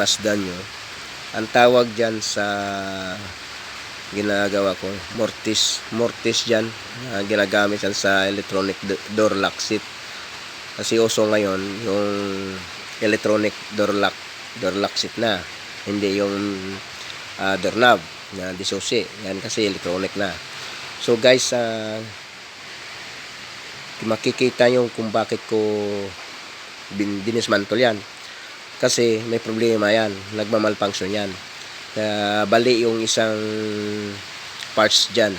Mazda nyo, ang tawag dyan sa ginagawa ko, mortise dyan, ginagamit yan sa electronic door lock seat. Kasi uso ngayon yung electronic door lock seat na, hindi yung doorknob na disusi. Yan kasi electronic na. So guys, makikita nyo kung bakit ko dinismantle yan. Kasi may problema yan, nagmamalfunction yan. Bali yung isang parts dyan,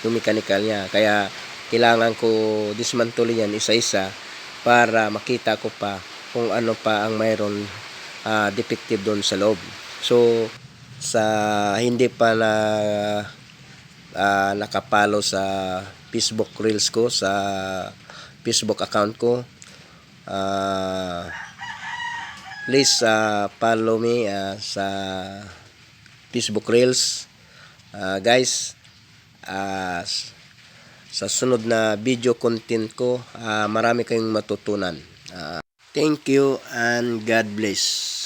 yung mechanical niya. Kaya kailangan ko dismantle yan isa-isa para makita ko pa kung ano pa ang mayroon defective doon sa loob. So sa hindi pa na nakapalo sa Facebook Reels ko, sa Facebook account ko, please follow me sa Facebook Reels. Guys, sa sunod na video content ko, marami kayong matutunan. Thank you and God bless.